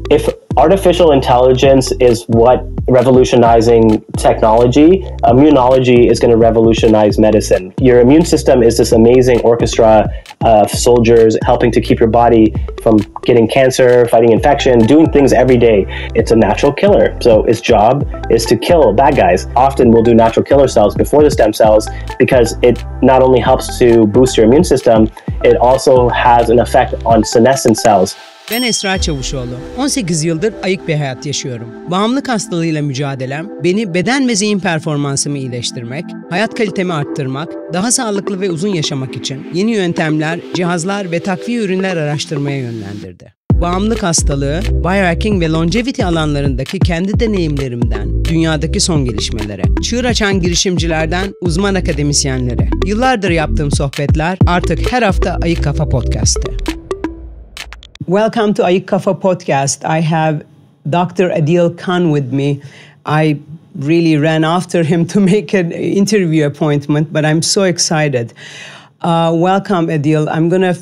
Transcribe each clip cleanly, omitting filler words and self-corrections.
if artificial intelligence is what revolutionizing technology, immunology is going to revolutionize medicine. Your immune system is this amazing orchestra of soldiers helping to keep your body from getting cancer, fighting infection, doing things every day. It's a natural killer. So its job is to kill bad guys. Often we'll do natural killer cells before the stem cells because it not only helps to boost your immune system, it also has an effect on senescent cells. Ben Esra Çavuşoğlu. 18 yıldır ayık bir hayat yaşıyorum. Bağımlılık hastalığıyla mücadelem, beni beden ve zihin performansımı iyileştirmek, hayat kalitemi arttırmak, daha sağlıklı ve uzun yaşamak için yeni yöntemler, cihazlar ve takviye ürünler araştırmaya yönlendirdi. Bağımlılık hastalığı, biohacking ve longevity alanlarındaki kendi deneyimlerimden dünyadaki son gelişmelere, çığır açan girişimcilerden uzman akademisyenlere, yıllardır yaptığım sohbetler artık her hafta Ayık Kafa Podcast'te. Welcome to Ayık Kafa Podcast. I have Dr. Adeel with me. I really ran after him to make an interview appointment, but I'm so excited. Welcome, Adeel. I'm going to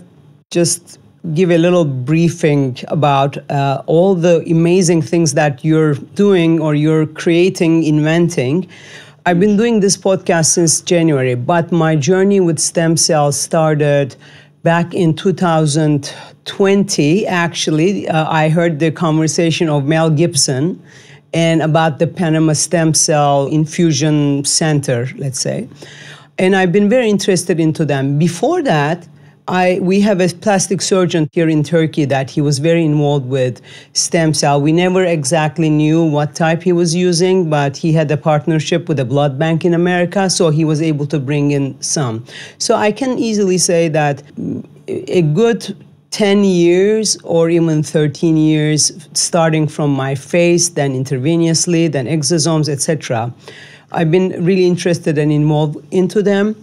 just give a little briefing about all the amazing things that you're doing or you're creating, inventing. I've been doing this podcast since January, but my journey with stem cells started back in 2020, actually. I heard the conversation of Mel Gibson and about the Panama Stem Cell Infusion Center, let's say. And I've been very interested into them. Before that, we have a plastic surgeon here in Turkey that he was very involved with stem cell. We never exactly knew what type he was using, but he had a partnership with a blood bank in America, so he was able to bring in some. So I can easily say that a good 10 years or even 13 years, starting from my face, then intravenously, then exosomes, etc. I've been really interested and involved into them.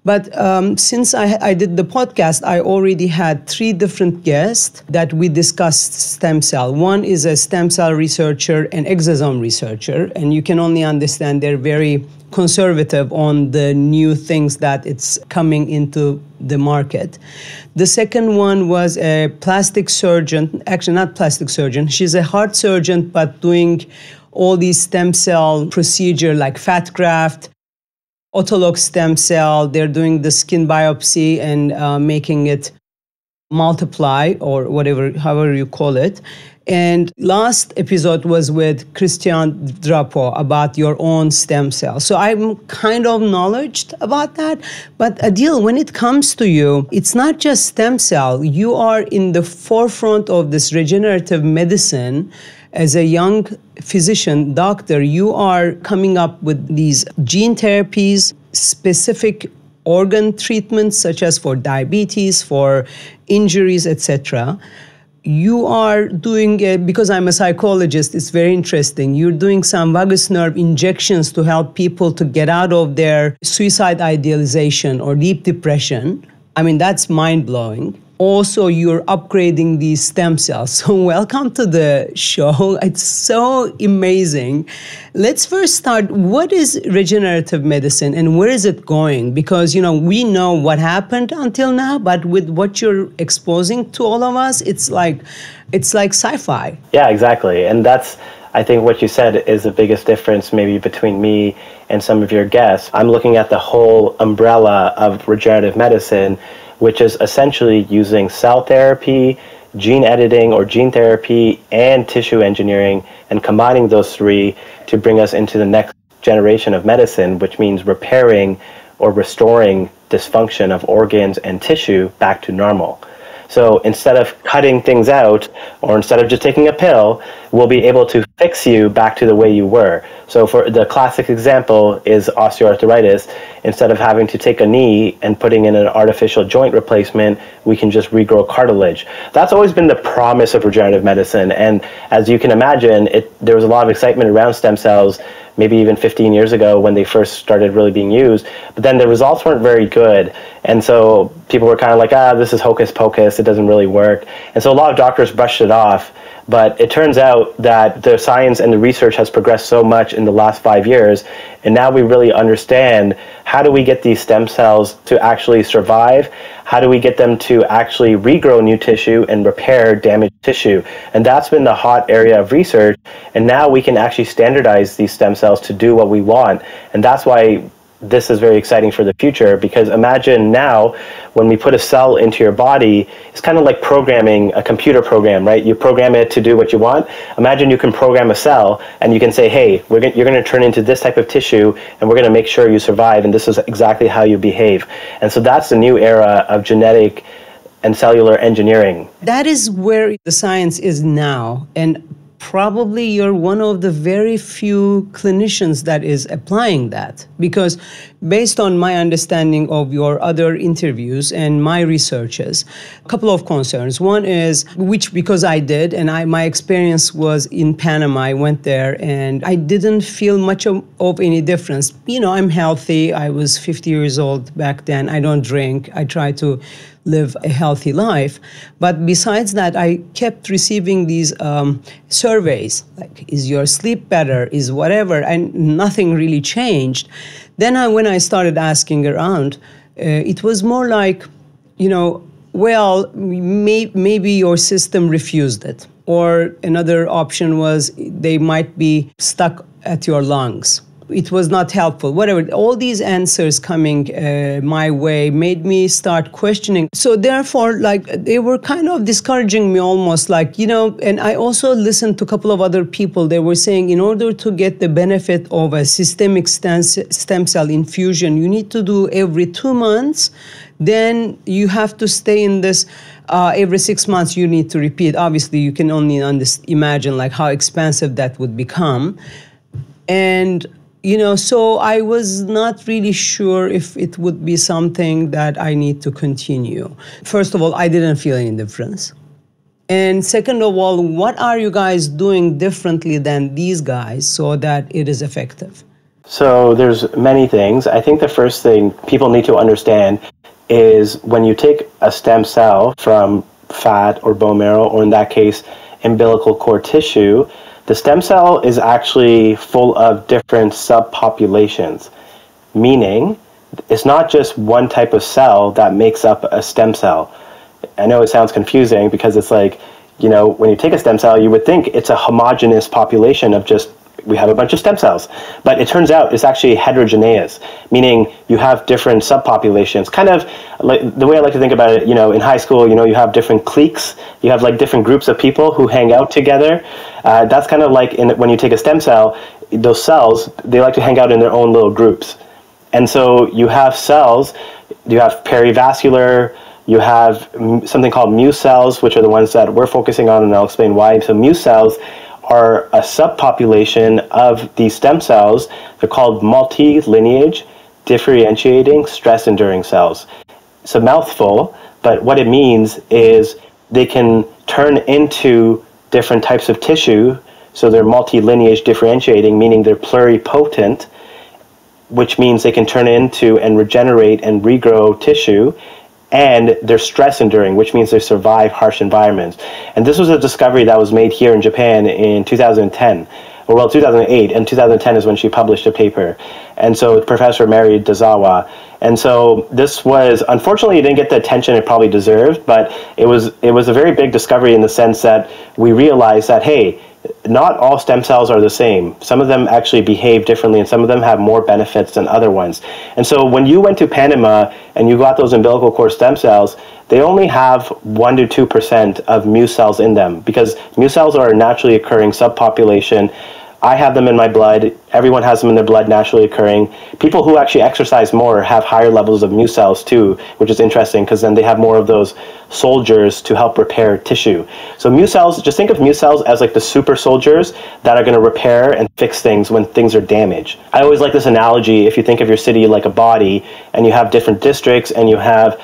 But since I did the podcast, I already had 3 different guests that we discussed stem cell. One is a stem cell researcher and exosome researcher, and you can only understand they're very conservative on the new things that it's coming into the market. The second one was a plastic surgeon, actually not plastic surgeon, she's a heart surgeon, but doing all these stem cell procedure like fat graft, autologous stem cell, they're doing the skin biopsy and making it multiply or whatever, however you call it. And last episode was with Christian Drapeau about your own stem cell. So I'm kind of knowledgeable about that. But Adeel, when it comes to you, it's not just stem cell. You are in the forefront of this regenerative medicine. As a young physician, doctor, you are coming up with these gene therapies, specific organ treatments such as for diabetes, for injuries, etc. You are doing, because I'm a psychologist, it's very interesting. You're doing some vagus nerve injections to help people to get out of their suicide idealization or deep depression. I mean, that's mind-blowing. Also, you're upgrading these stem cells. So welcome to the show. It's so amazing. Let's first start. What is regenerative medicine and where is it going? Because, you know, we know what happened until now, but with what you're exposing to all of us, it's like sci-fi. Yeah, exactly. And that's, I think what you said is the biggest difference maybe between me and some of your guests. I'm looking at the whole umbrella of regenerative medicine, which is essentially using cell therapy, gene editing or gene therapy, and tissue engineering, and combining those 3 to bring us into the next generation of medicine, which means repairing or restoring dysfunction of organs and tissue back to normal. So instead of cutting things out, or instead of just taking a pill, we'll be able to fix you back to the way you were. So for the classic example is osteoarthritis. Instead of having to take a knee and putting in an artificial joint replacement, we can just regrow cartilage. That's always been the promise of regenerative medicine. And as you can imagine, there was a lot of excitement around stem cells, maybe even 15 years ago when they first started really being used. But then the results weren't very good. And so people were kind of like, this is hocus pocus, it doesn't really work. And so a lot of doctors brushed it off. But it turns out that the science and the research has progressed so much in the last 5 years, and now we really understand how do we get these stem cells to actually survive, how do we get them to actually regrow new tissue and repair damaged tissue. And that's been the hot area of research, and now we can actually standardize these stem cells to do what we want. And that's why this is very exciting for the future, because imagine now when we put a cell into your body, it's kind of like programming a computer program, right? You program it to do what you want. Imagine you can program a cell and you can say, hey, you're going to turn into this type of tissue and we're going to make sure you survive, and this is exactly how you behave. And so that's the new era of genetic and cellular engineering. That is where the science is now, and probably you're one of the very few clinicians that is applying that, because based on my understanding of your other interviews and my researches, a couple of concerns. One is, which because I did, and my experience was in Panama, I went there and I didn't feel much of any difference. You know, I'm healthy, I was 50 years old back then, I don't drink, I try to live a healthy life. But besides that, I kept receiving these surveys, like, is your sleep better, is whatever, and nothing really changed. Then when I started asking around, it was more like, you know, well, maybe your system refused it. Or another option was they might be stuck at your lungs. It was not helpful, whatever. All these answers coming my way made me start questioning. So therefore, like, they were kind of discouraging me almost, like, you know, and I also listened to a couple of other people. They were saying in order to get the benefit of a systemic stem cell infusion, you need to do every 2 months. Then you have to stay in this every 6 months you need to repeat. Obviously, you can only imagine like how expensive that would become. And you know, so I was not really sure if it would be something that I need to continue. First of all, I didn't feel any difference. And second of all, what are you guys doing differently than these guys so that it is effective? So there's many things. I think the first thing people need to understand is when you take a stem cell from fat or bone marrow, or in that case, umbilical cord tissue, the stem cell is actually full of different subpopulations, meaning it's not just one type of cell that makes up a stem cell. I know it sounds confusing because it's like, you know, when you take a stem cell, you would think it's a homogeneous population of just, we have a bunch of stem cells. But it turns out it's actually heterogeneous, meaning you have different subpopulations. Kind of like the way I like to think about it, you know, in high school, you know, you have different cliques, you have like different groups of people who hang out together. That's kind of like when you take a stem cell, those cells, they like to hang out in their own little groups. And so you have cells, you have perivascular, you have something called MUSE cells, which are the ones that we're focusing on, and I'll explain why. So MUSE cells are a subpopulation of these stem cells. They're called multi-lineage differentiating stress-enduring cells. It's a mouthful, but what it means is they can turn into different types of tissue. So they're multi-lineage differentiating, meaning they're pluripotent, which means they can turn into and regenerate and regrow tissue. And they're stress enduring, which means they survive harsh environments. And this was a discovery that was made here in Japan in 2010, or well, 2008, and 2010 is when she published a paper. And so Professor Mary Dazawa. And so this was, unfortunately, it didn't get the attention it probably deserved, but it was a very big discovery in the sense that we realized that, hey, not all stem cells are the same. Some of them actually behave differently, and some of them have more benefits than other ones. And so when you went to Panama and you got those umbilical cord stem cells, they only have 1 to 2% of MUSE cells in them, because MUSE cells are a naturally occurring subpopulation. I have them in my blood. Everyone has them in their blood, naturally occurring. People who actually exercise more have higher levels of MUSE cells too, which is interesting because then they have more of those soldiers to help repair tissue. So MUSE cells, just think of MUSE cells as like the super soldiers that are going to repair and fix things when things are damaged. I always like this analogy. If you think of your city like a body, and you have different districts, and you have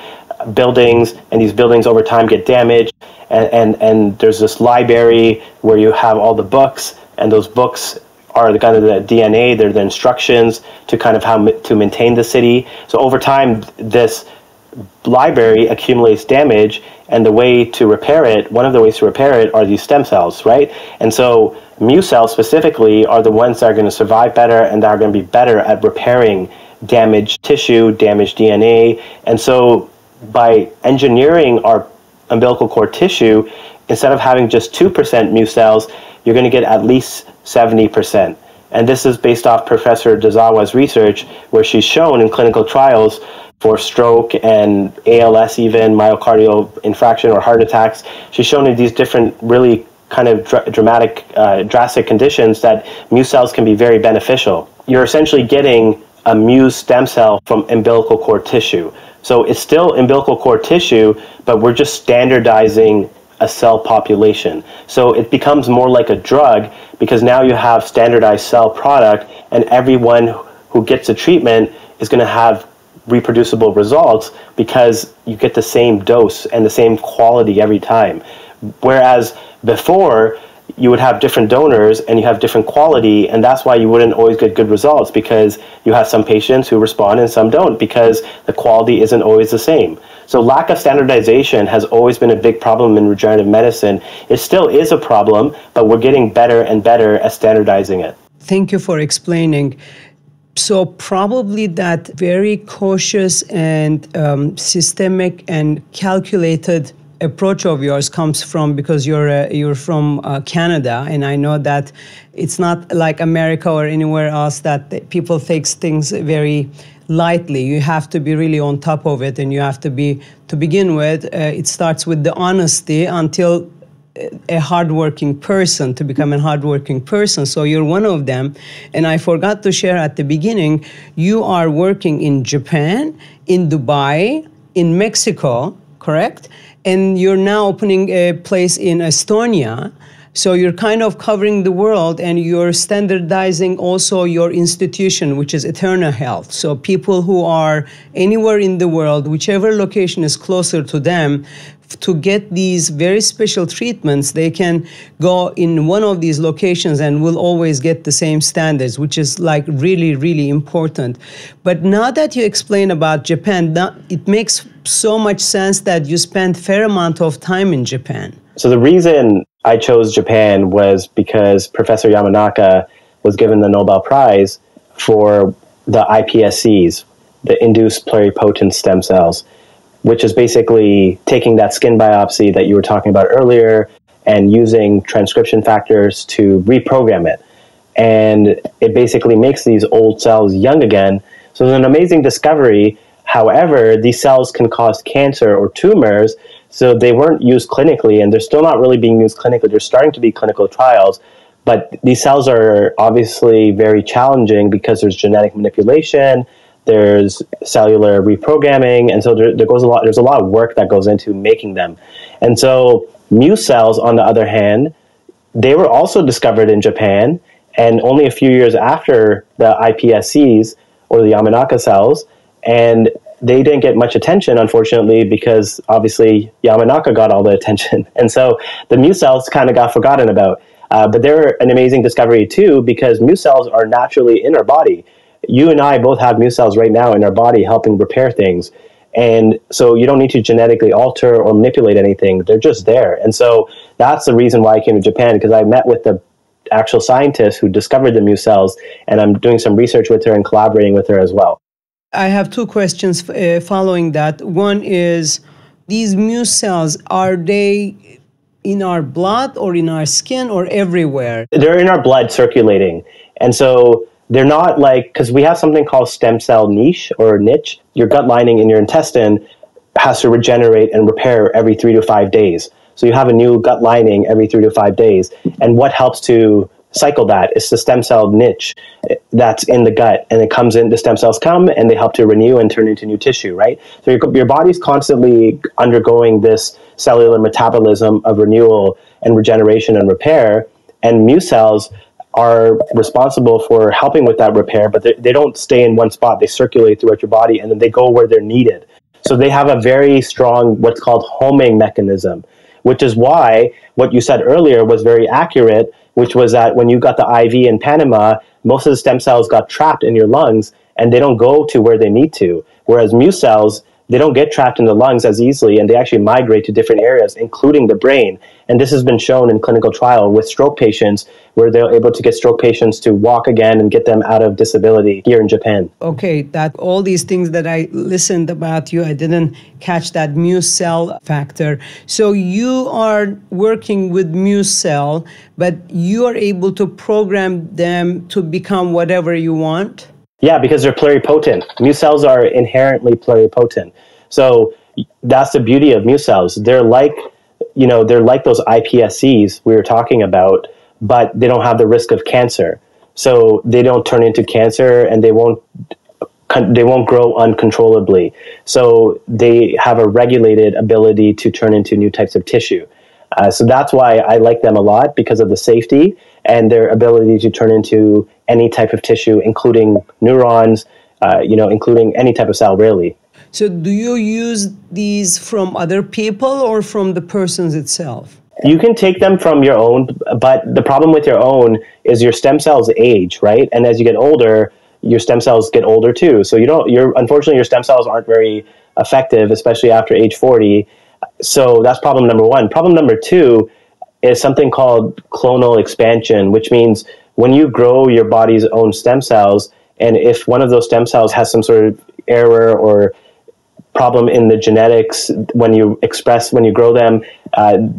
buildings, and these buildings over time get damaged, and there's this library where you have all the books, and those books are the kind of the DNA, they're the instructions to kind of how to maintain the city. So over time, this library accumulates damage, and the way to repair it, one of the ways to repair it are these stem cells, right? And so MUSE cells specifically are the ones that are going to survive better and that are going to be better at repairing damaged tissue, damaged DNA. And so by engineering our umbilical cord tissue, instead of having just 2% MUSE cells, you're going to get at least 70%. And this is based off Professor Dazawa's research, where she's shown in clinical trials for stroke and ALS, even myocardial infarction or heart attacks. She's shown in these different really kind of drastic conditions that MUSE cells can be very beneficial. You're essentially getting a MUSE stem cell from umbilical cord tissue. So it's still umbilical cord tissue, but we're just standardizing a cell population. So it becomes more like a drug because now you have standardized cell product, and everyone who gets a treatment is going to have reproducible results because you get the same dose and the same quality every time. Whereas before, you would have different donors and you have different quality, and that's why you wouldn't always get good results, because you have some patients who respond and some don't because the quality isn't always the same. So lack of standardization has always been a big problem in regenerative medicine. It still is a problem, but we're getting better and better at standardizing it. Thank you for explaining. So probably that very cautious and systemic and calculated approach of yours comes from, because you're from Canada, and I know that it's not like America or anywhere else that people take things very lightly. You have to be really on top of it, and you have to be, to begin with, it starts with the honesty until a hardworking person, to become a hardworking person. So you're one of them. And I forgot to share at the beginning, you are working in Japan, in Dubai, in Mexico, correct? And you're now opening a place in Estonia. So you're kind of covering the world, and you're standardizing also your institution, which is Eterna Health. So people who are anywhere in the world, whichever location is closer to them, to get these very special treatments, they can go in one of these locations and will always get the same standards, which is like really, really important. But now that you explain about Japan, it makes so much sense that you spent a fair amount of time in Japan. So the reason I chose Japan was because Professor Yamanaka was given the Nobel Prize for the iPSCs, the induced pluripotent stem cells, which is basically taking that skin biopsy that you were talking about earlier and using transcription factors to reprogram it. And it basically makes these old cells young again. So it's an amazing discovery. However, these cells can cause cancer or tumors, so they weren't used clinically, and they're still not really being used clinically. They're starting to be clinical trials, but these cells are obviously very challenging because there's genetic manipulation, there's cellular reprogramming, and so there's a lot of work that goes into making them. And so MUSE cells, on the other hand, they were also discovered in Japan, and only a few years after the iPSCs, or the Yamanaka cells, and they didn't get much attention, unfortunately, because obviously Yamanaka got all the attention. And so the MUSE cells kind of got forgotten about. But they're an amazing discovery too, because MUSE cells are naturally in our body. You and I both have MUSE cells right now in our body helping repair things. And so you don't need to genetically alter or manipulate anything. They're just there. And so that's the reason why I came to Japan, because I met with the actual scientist who discovered the MUSE cells, and I'm doing some research with her and collaborating with her as well. I have two questions following that. One is, these MUSE cells, are they in our blood or in our skin or everywhere? They're in our blood circulating. And so they're not like, because we have something called stem cell niche or niche. Your gut lining in your intestine has to regenerate and repair every 3 to 5 days. So you have a new gut lining every 3 to 5 days. And what helps to cycle that is the stem cell niche that's in the gut, and it comes in, the stem cells come and they help to renew and turn into new tissue, right? So your body's constantly undergoing this cellular metabolism of renewal and regeneration and repair, and MUSE cells are responsible for helping with that repair, but they don't stay in one spot. They circulate throughout your body, and then they go where they're needed. So they have a very strong, what's called homing mechanism, which is why what you said earlier was very accurate, which was that when you got the IV in Panama, most of the stem cells got trapped in your lungs and they don't go to where they need to. Whereas MUSE cells, they don't get trapped in the lungs as easily, and they actually migrate to different areas, including the brain. And this has been shown in clinical trial with stroke patients, where they're able to get stroke patients to walk again and get them out of disability here in Japan. Okay, that all these things that I listened about you, I didn't catch that MUSE cell factor. So you are working with MUSE cell, but you are able to program them to become whatever you want? Yeah, because they're pluripotent. MUSE cells are inherently pluripotent. So that's the beauty of MUSE cells. They're like, they're like those iPSCs we were talking about, but they don't have the risk of cancer. So they don't turn into cancer, and they won't grow uncontrollably. So they have a regulated ability to turn into new types of tissue. So that's why I like them a lot, because of the safety and their ability to turn into any type of tissue, including neurons, including any type of cell, really. So do you use these from other people or from the persons itself? You can take them from your own, but the problem with your own is your stem cells age, right? And as you get older, your stem cells get older too. So unfortunately, your stem cells aren't very effective, especially after age 40. So that's problem number one. Problem number two is something called clonal expansion, which means when you grow your body's own stem cells, and if one of those stem cells has some sort of error or problem in the genetics when you grow them,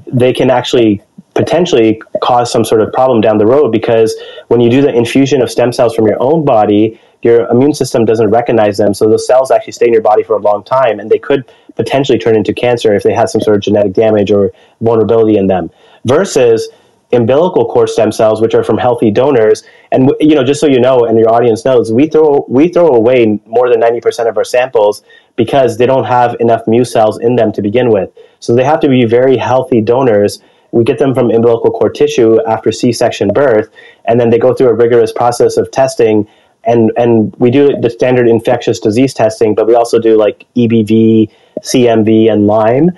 they can actually potentially cause some sort of problem down the road, because when you do the infusion of stem cells from your own body, your immune system doesn't recognize them. So those cells actually stay in your body for a long time, and they could potentially turn into cancer if they have some sort of genetic damage or vulnerability in them. Versus umbilical cord stem cells, which are from healthy donors. And just so you know, and your audience knows, we throw away more than 90% of our samples because they don't have enough MUSE cells in them to begin with. So they have to be very healthy donors. We get them from umbilical cord tissue after C-section birth, and then they go through a rigorous process of testing. And we do the standard infectious disease testing, but we also do like EBV, CMV, and Lyme,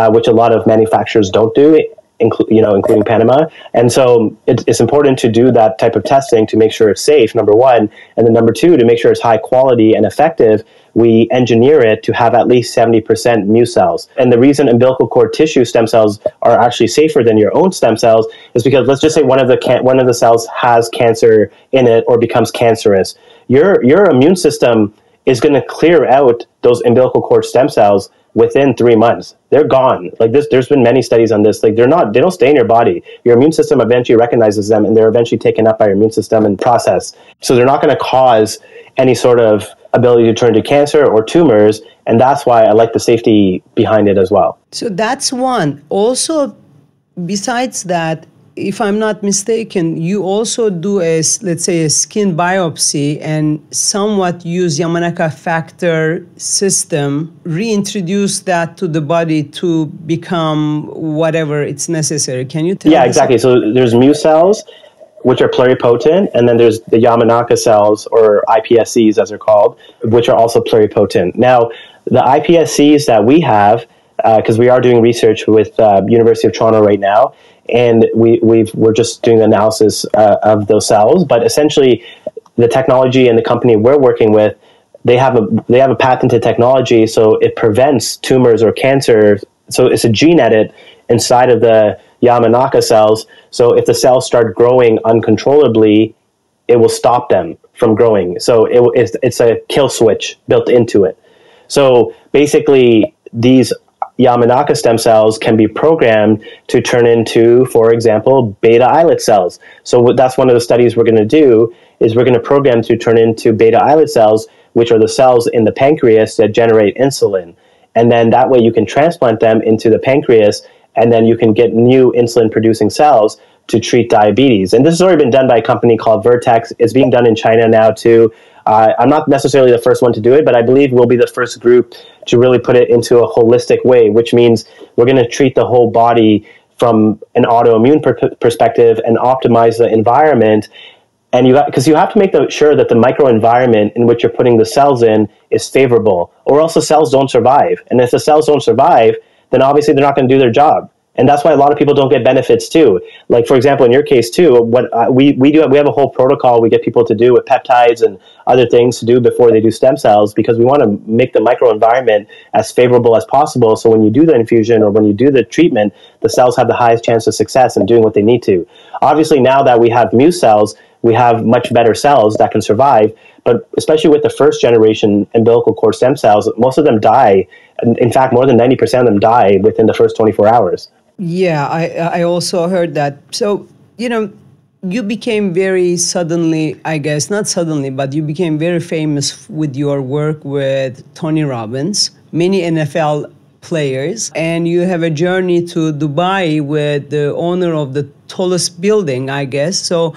which a lot of manufacturers don't do, including Panama. And so it's important to do that type of testing to make sure it's safe, number one. And then number two, to make sure it's high quality and effective, we engineer it to have at least 70% MUSE cells. And the reason umbilical cord tissue stem cells are actually safer than your own stem cells is because, let's just say one of the cells has cancer in it or becomes cancerous. Your immune system is going to clear out those umbilical cord stem cells within 3 months. They're gone. Like this, there's been many studies on this. Like they don't stay in your body. Your immune system eventually recognizes them, and they're eventually taken up by your immune system and processed. So they're not going to cause any sort of ability to turn to cancer or tumors, and that's why I like the safety behind it as well. So that's one. Also, besides that, if I'm not mistaken, you also do let's say a skin biopsy and somewhat use Yamanaka factor system, reintroduce that to the body to become whatever it's necessary. Can you tell us? Yeah, exactly. So there's MUSE cells, which are pluripotent, and then there's the Yamanaka cells, or iPSCs as they're called, which are also pluripotent. Now, the iPSCs that we have, because we are doing research with University of Toronto right now, and we're just doing the analysis of those cells. But essentially, the technology and the company we're working with, they have a patented technology, so it prevents tumors or cancer. So it's a gene edit inside of the Yamanaka cells. So if the cells start growing uncontrollably, it will stop them from growing. So it's a kill switch built into it. So basically, these Yamanaka stem cells can be programmed to turn into, for example, beta islet cells. So that's one of the studies we're going to do, is we're going to program to turn into beta islet cells, which are the cells in the pancreas that generate insulin. And then that way you can transplant them into the pancreas, and then you can get new insulin-producing cells to treat diabetes. And this has already been done by a company called Vertex. It's being done in China now too. I'm not necessarily the first one to do it, but I believe we'll be the first group to really put it into a holistic way, which means we're going to treat the whole body from an autoimmune perspective and optimize the environment. And because you have to make sure that the microenvironment in which you're putting the cells in is favorable, or else the cells don't survive. And if the cells don't survive, then obviously they're not going to do their job. And that's why a lot of people don't get benefits too. Like, for example, in your case too, we have a whole protocol we get people to do with peptides and other things to do before they do stem cells, because we want to make the microenvironment as favorable as possible. So when you do the infusion or when you do the treatment, the cells have the highest chance of success in doing what they need to. Obviously, now that we have MUSE cells, we have much better cells that can survive. But especially with the first generation umbilical cord stem cells, most of them die. In fact, more than 90% of them die within the first 24 hours. Yeah, I also heard that. So, you became very suddenly, I guess, not suddenly, but you became very famous with your work with Tony Robbins, many NFL players, and you have a journey to Dubai with the owner of the tallest building, I guess. So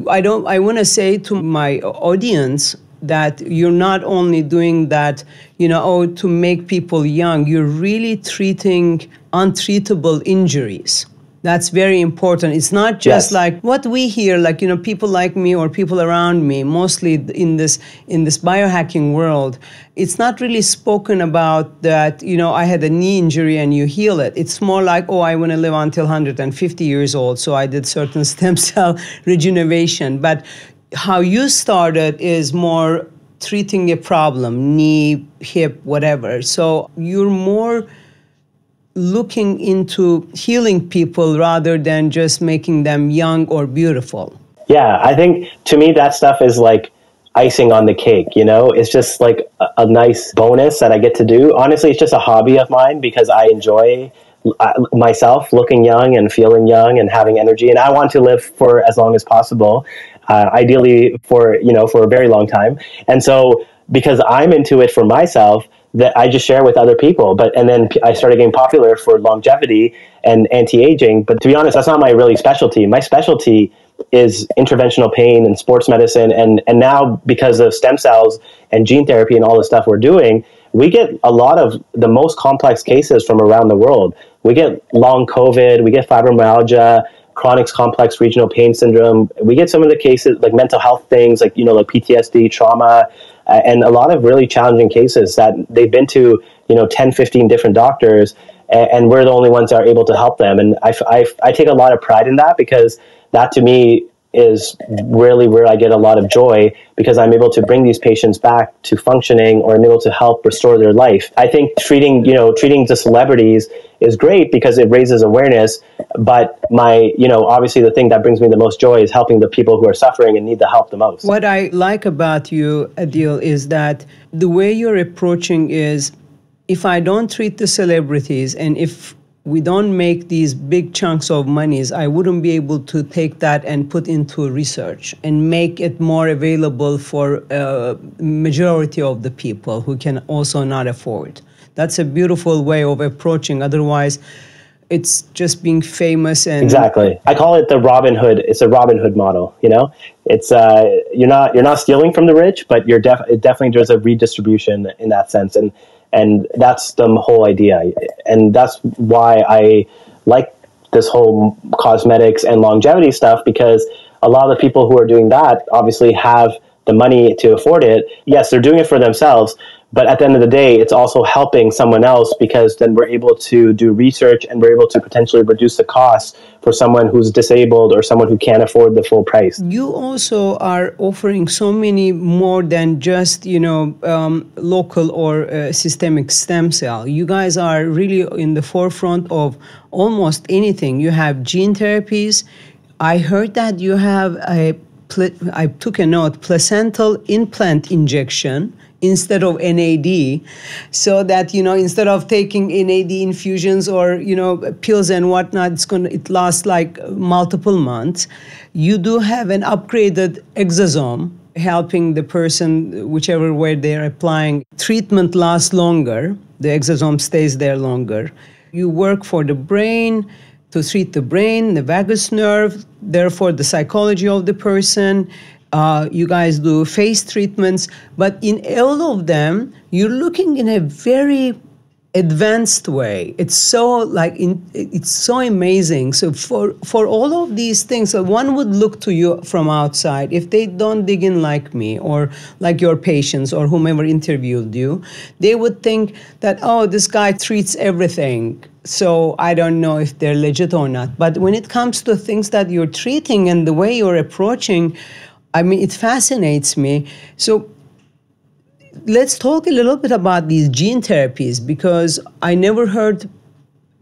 I want to say to my audience that you're not only doing that, to make people young, you're really treating untreatable injuries. That's very important. It's not just like what we hear, like, people like me or people around me, mostly in this biohacking world, it's not really spoken about that, I had a knee injury and you heal it. It's more like, I want to live until 150 years old, so I did certain stem cell regeneration. But how you started is more treating a problem, knee, hip, whatever. So you're more looking into healing people rather than just making them young or beautiful. Yeah, I think to me that stuff is like icing on the cake, It's just like a nice bonus that I get to do. Honestly, it's just a hobby of mine because I enjoy myself looking young and feeling young and having energy, and I want to live for as long as possible, ideally for a very long time. And so because I'm into it for myself, that I just share with other people. And then I started getting popular for longevity and anti-aging. But to be honest, that's not my really specialty. My specialty is interventional pain and sports medicine. And now, because of stem cells and gene therapy and all the stuff we're doing, we get a lot of the most complex cases from around the world. We get long COVID, we get fibromyalgia, chronic complex regional pain syndrome. We get some of the cases like mental health things, like PTSD, trauma, and a lot of really challenging cases that they've been to 10, 15 different doctors, and we're the only ones that are able to help them. And I take a lot of pride in that, because that to me is really where I get a lot of joy, because I'm able to bring these patients back to functioning, or I'm able to help restore their life. I think treating the celebrities is great because it raises awareness, but obviously the thing that brings me the most joy is helping the people who are suffering and need the help the most. What I like about you, Adeel, is that the way you're approaching is, if I don't treat the celebrities and if we don't make these big chunks of monies, I wouldn't be able to take that and put into research and make it more available for majority of the people who can also not afford. That's a beautiful way of approaching. Otherwise, it's just being famous and exactly. I call it the Robin Hood. It's a Robin Hood model. It's you're not stealing from the rich, but definitely there's a redistribution in that sense, and that's the whole idea. And that's why I like this whole cosmetics and longevity stuff, because a lot of the people who are doing that obviously have the money to afford it. Yes, they're doing it for themselves, but at the end of the day, it's also helping someone else, because then we're able to do research and we're able to potentially reduce the cost for someone who's disabled or someone who can't afford the full price. You also are offering so many more than just, local or systemic stem cell. You guys are really in the forefront of almost anything. You have gene therapies. I heard that you have I took a note, placental implant injection instead of NAD, so that instead of taking NAD infusions or pills and whatnot, it lasts like multiple months. You do have an upgraded exosome helping the person, whichever way they're applying. Treatment lasts longer. The exosome stays there longer. You work for the brain, to treat the brain, the vagus nerve, therefore the psychology of the person. You guys do face treatments, but in all of them, you're looking in a very advanced way. It's so it's so amazing. So for all of these things, one would look to you from outside. If they don't dig in like me or like your patients or whomever interviewed you, they would think that, oh, this guy treats everything. So I don't know if they're legit or not. But when it comes to things that you're treating and the way you're approaching, I mean, it fascinates me. So let's talk a little bit about these gene therapies, because I never heard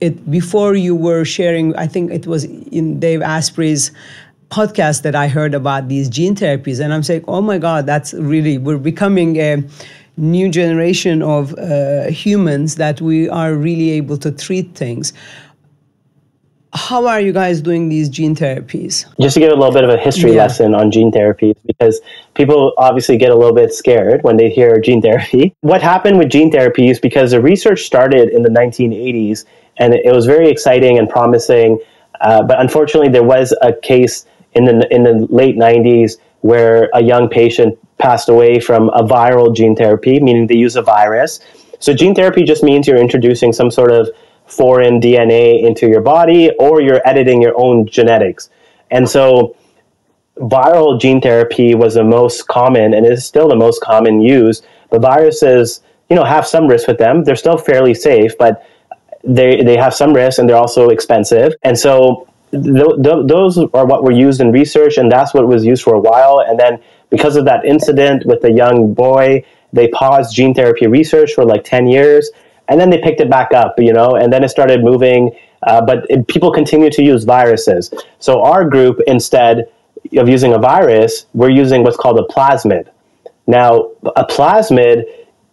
it before. You were sharing, I think it was in Dave Asprey's podcast that I heard about these gene therapies. And I'm saying, oh my God, that's really, we're becoming a new generation of humans that we are really able to treat things. How are you guys doing these gene therapies? Just to give a little bit of a history lesson on gene therapies, because people obviously get a little bit scared when they hear gene therapy. What happened with gene therapies, because the research started in the 1980s, and it was very exciting and promising, but unfortunately there was a case in the late 90s where a young patient passed away from a viral gene therapy, meaning they use a virus. So gene therapy just means you're introducing some sort of foreign DNA into your body, or you're editing your own genetics. And so viral gene therapy was the most common, and is still the most common used. But viruses, have some risk with them. They're still fairly safe, but they have some risk, and they're also expensive. And so those are what were used in research, and that's what was used for a while. And then because of that incident with the young boy, they paused gene therapy research for like 10 years. And then they picked it back up, and then it started moving. But people continue to use viruses. So our group, instead of using a virus, we're using what's called a plasmid. Now, a plasmid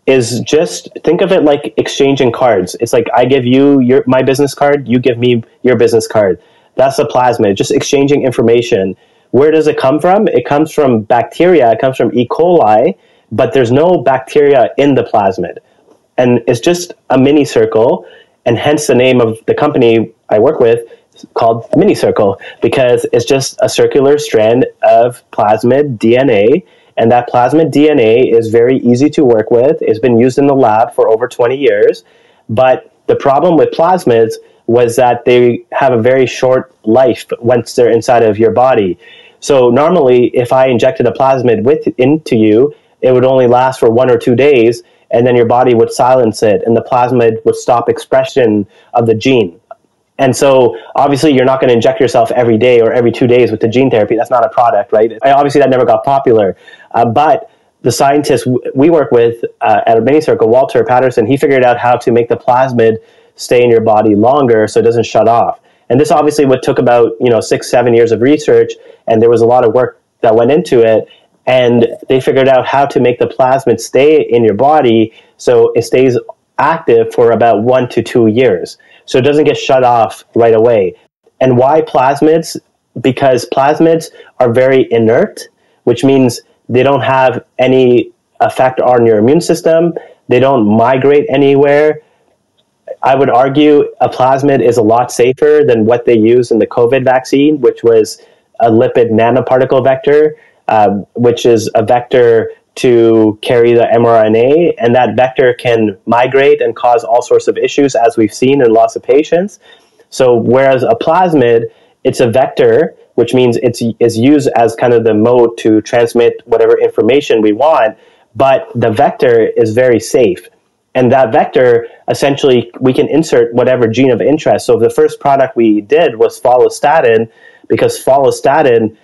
is just, think of it like exchanging cards. It's like I give you my business card, you give me your business card. That's a plasmid, just exchanging information. Where does it come from? It comes from bacteria. It comes from E. coli, but there's no bacteria in the plasmid. And it's just a mini circle, and hence the name of the company I work with called Mini Circle, because it's just a circular strand of plasmid DNA, and that plasmid DNA is very easy to work with. It's been used in the lab for over 20 years, but the problem with plasmids was that they have a very short life once they're inside of your body. So normally, if I injected a plasmid into you, it would only last for 1 or 2 days, and then your body would silence it, and the plasmid would stop expression of the gene. And so obviously you're not going to inject yourself every day or every 2 days with the gene therapy. That's not a product, right? Obviously that never got popular. But the scientists we work with at a Mini Circle, Walter Patterson, he figured out how to make the plasmid stay in your body longer so it doesn't shut off. And this obviously took about 6-7 years of research, and there was a lot of work that went into it. And they figured out how to make the plasmid stay in your body so it stays active for about 1 to 2 years. So it doesn't get shut off right away. And why plasmids? Because plasmids are very inert, which means they don't have any effect on your immune system. They don't migrate anywhere. I would argue a plasmid is a lot safer than what they use in the COVID vaccine, which was a lipid nanoparticle vector, which is a vector to carry the mRNA, and that vector can migrate and cause all sorts of issues, as we've seen in lots of patients. So whereas a plasmid, it's a vector, which means it's used as kind of the mode to transmit whatever information we want, but the vector is very safe. And that vector, essentially, we can insert whatever gene of interest. So the first product we did was follistatin, because follistatin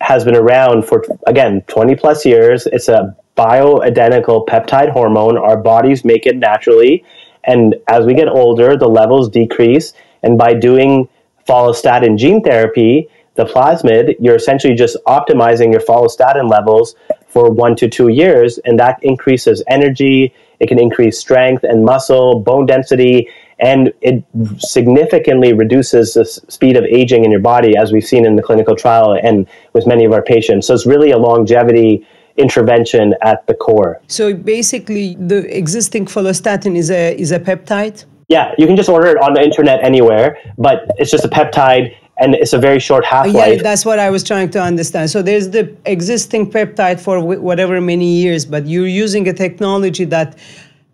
has been around for, again, 20 plus years. It's a bioidentical peptide hormone. Our bodies make it naturally. And as we get older, the levels decrease. And by doing follistatin gene therapy, the plasmid, you're essentially just optimizing your follistatin levels for 1 to 2 years. And that increases energy. It can increase strength and muscle, bone density, and it significantly reduces the speed of aging in your body, as we've seen in the clinical trial and with many of our patients. So it's really a longevity intervention at the core. So basically, the existing follistatin is a peptide? Yeah, you can just order it on the internet anywhere, but it's just a peptide, and it's a very short half-life. Yeah, that's what I was trying to understand. So there's the existing peptide for whatever many years, but you're using a technology that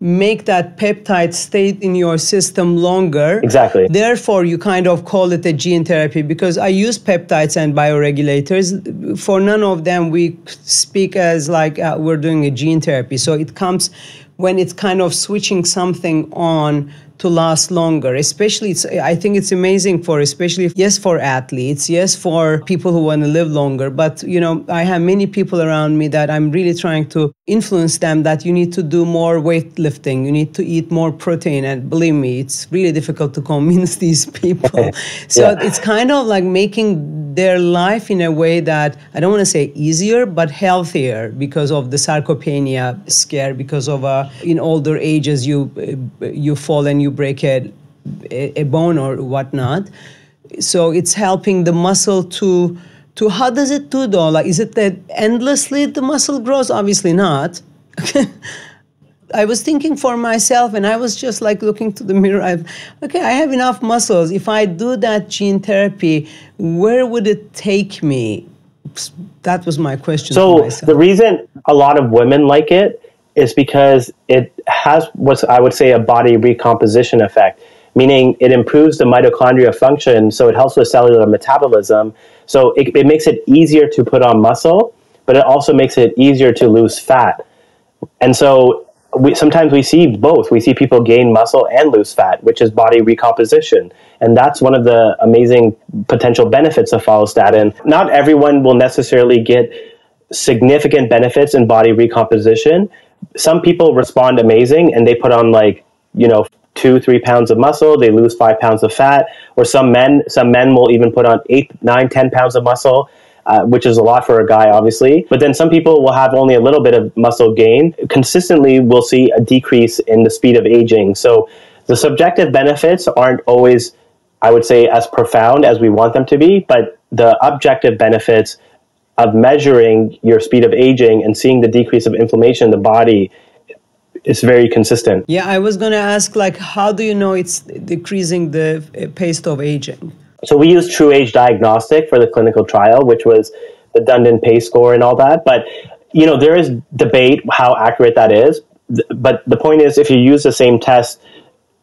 make that peptide stay in your system longer. Exactly. Therefore, you kind of call it a gene therapy, because I use peptides and bioregulators. For none of them, we speak as like we're doing a gene therapy. So it comes when it's kind of switching something on to last longer. Especially, I think it's amazing for, especially, yes, for athletes, yes, for people who want to live longer. But, you know, I have many people around me that I'm really trying to influence them that you need to do more weightlifting, you need to eat more protein. And believe me, it's really difficult to convince these people. So it's kind of like making their life in a way that, I don't want to say easier, but healthier, because of the sarcopenia scare, because of in older ages you fall and you break a bone or whatnot. So it's helping the muscle to how does it do though? Like, is it that endlessly the muscle grows? Obviously not. I was thinking for myself, and I was just like looking to the mirror. I have enough muscles. If I do that gene therapy, where would it take me? That was my question to myself. So the reason a lot of women like it is because it has what I would say a body recomposition effect, meaning it improves the mitochondria function, so it helps with cellular metabolism. So it makes it easier to put on muscle, but it also makes it easier to lose fat. And so sometimes we see both. We see people gain muscle and lose fat, which is body recomposition. And that's one of the amazing potential benefits of follistatin. Not everyone will necessarily get significant benefits in body recomposition. Some people respond amazing and they put on 2-3 pounds of muscle, they lose 5 pounds of fat, or some men will even put on 8, 9, 10 pounds of muscle, which is a lot for a guy, obviously. But then some people will have only a little bit of muscle gain. Consistently, we'll see a decrease in the speed of aging. So the subjective benefits aren't always, I would say, as profound as we want them to be, but the objective benefits of measuring your speed of aging and seeing the decrease of inflammation in the body is very consistent. Yeah, I was going to ask, how do you know it's decreasing the pace of aging? So we use True Age Diagnostic for the clinical trial, which was the Dundon Pace score and all that. But, there is debate how accurate that is. But the point is, if you use the same test,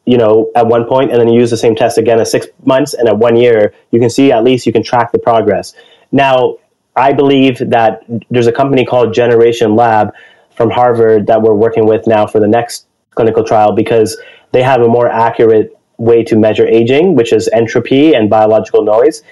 at one point, and then you use the same test again at 6 months and at 1 year, you can see, at least you can track the progress. Now, I believe that there's a company called Generation Lab from Harvard that we're working with now for the next clinical trial, because they have a more accurate way to measure aging, which is entropy and biological noise.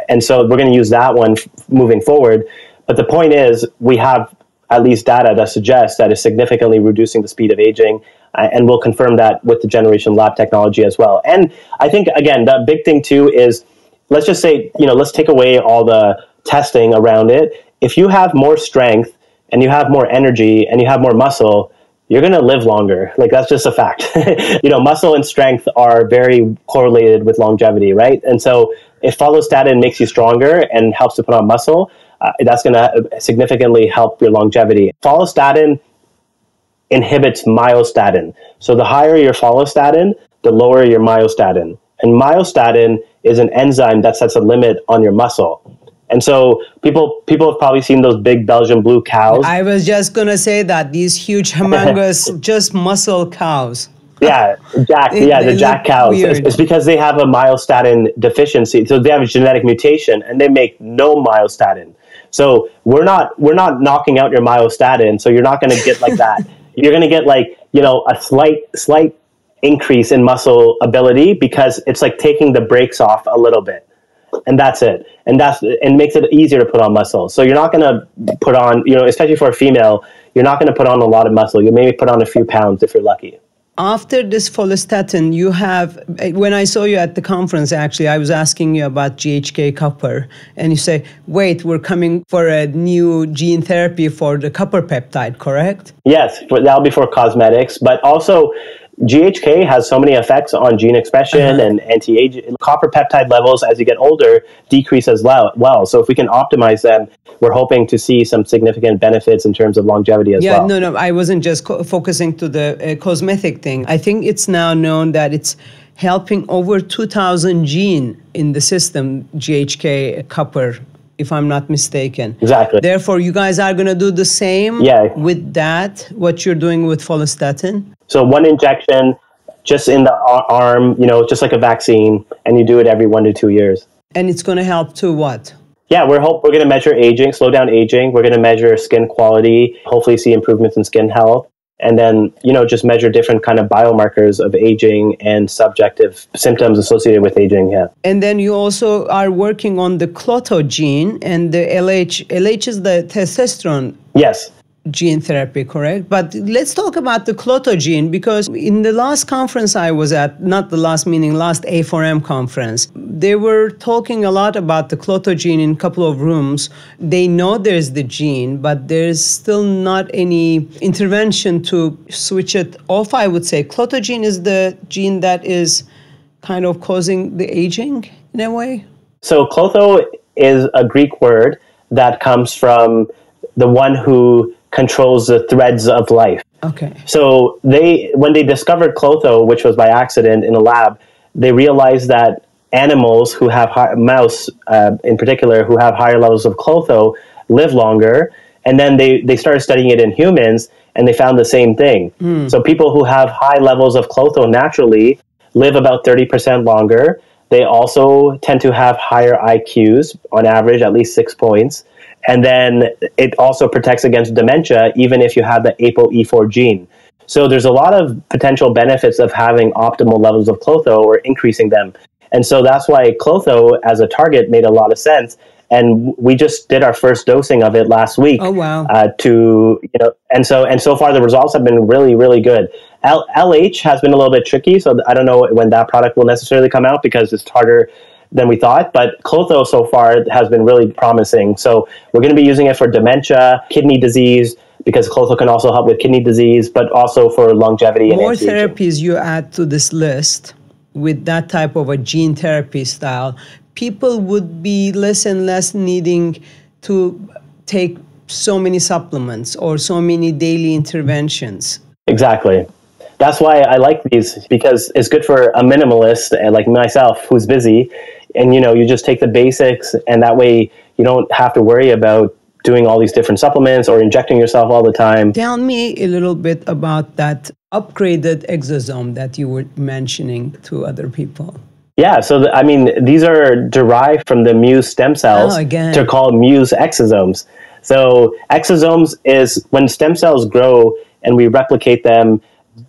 And so we're going to use that one moving forward. But the point is, we have at least data that suggests that it's significantly reducing the speed of aging. And we'll confirm that with the Generation Lab technology as well. And I think, again, the big thing too is, let's just say, let's take away all the testing around it. If you have more strength and you have more energy and you have more muscle, you're going to live longer. That's just a fact. Muscle and strength are very correlated with longevity, right? And so if follistatin makes you stronger and helps to put on muscle, that's going to significantly help your longevity. Follistatin inhibits myostatin. So the higher your follistatin, the lower your myostatin. And myostatin is an enzyme that sets a limit on your muscle. And so people have probably seen those big Belgian blue cows. I was just going to say that, these huge, humongous, just muscle cows. Yeah, the jack cows. It's because they have a myostatin deficiency. So they have a genetic mutation and they make no myostatin. So we're not knocking out your myostatin. So you're not going to get like that. You're going to get a slight increase in muscle ability, because it's like taking the brakes off a little bit. And that's it. And makes it easier to put on muscle. So you're not going to put on, especially for a female, you're not going to put on a lot of muscle. You maybe put on a few pounds if you're lucky. After this follistatin, you have, when I saw you at the conference, actually, I was asking you about GHK copper. And you say, wait, we're coming for a new gene therapy for the copper peptide, correct? Yes, that'll be for cosmetics. But also, GHK has so many effects on gene expression and anti-aging. Copper peptide levels as you get older decrease as well. So if we can optimize them, we're hoping to see some significant benefits in terms of longevity as well. No, I wasn't just focusing to the cosmetic thing. I think it's now known that it's helping over 2,000 gene in the system, GHK copper if I'm not mistaken. Exactly. Therefore, you guys are going to do the same with that, what you're doing with follistatin? So one injection just in the arm, just like a vaccine, and you do it every 1 to 2 years. And it's going to help to what? Yeah, we're going to measure aging, slow down aging. We're going to measure skin quality, hopefully see improvements in skin health. And then, just measure different kind of biomarkers of aging and subjective symptoms associated with aging, yeah. And then you also are working on the Clotho gene and the LH. LH is the testosterone. Yes. Gene therapy, correct? But let's talk about the Clotho gene, because in the last conference I was at, not the last meeting, last A4M conference, they were talking a lot about the Clotho gene in a couple of rooms. They know there's the gene, but there's still not any intervention to switch it off, I would say. Clotho gene is the gene that is kind of causing the aging in a way? So Clotho is a Greek word that comes from the one who controls the threads of life. Okay. So when they discovered Clotho, which was by accident in a lab, they realized that animals who have mouse in particular who have higher levels of Clotho live longer. And then they started studying it in humans, and they found the same thing. So people who have high levels of Clotho naturally live about 30% longer. They also tend to have higher IQs, on average, at least 6 points. And then it also protects against dementia, even if you have the ApoE4 gene. So there's a lot of potential benefits of having optimal levels of Clotho or increasing them. And so that's why Clotho as a target made a lot of sense. And we just did our first dosing of it last week. Oh, wow. And so far the results have been really, really good. LH has been a little bit tricky, so I don't know when that product will necessarily come out because it's harder than we thought, but Clotho so far has been really promising. So we're going to be using it for dementia, kidney disease, because Clotho can also help with kidney disease, but also for longevity and more anti-aging. therapies you add to this list with that type of a gene therapy style, people would be less and less needing to take so many supplements or so many daily interventions. Exactly. That's why I like these, because it's good for a minimalist like myself who's busy. And, you just take the basics, and that way you don't have to worry about doing all these different supplements or injecting yourself all the time. Tell me a little bit about that upgraded exosome that you were mentioning to other people. Yeah, so these are derived from the MUSE stem cells. They're called MUSE exosomes. So exosomes is when stem cells grow and we replicate them,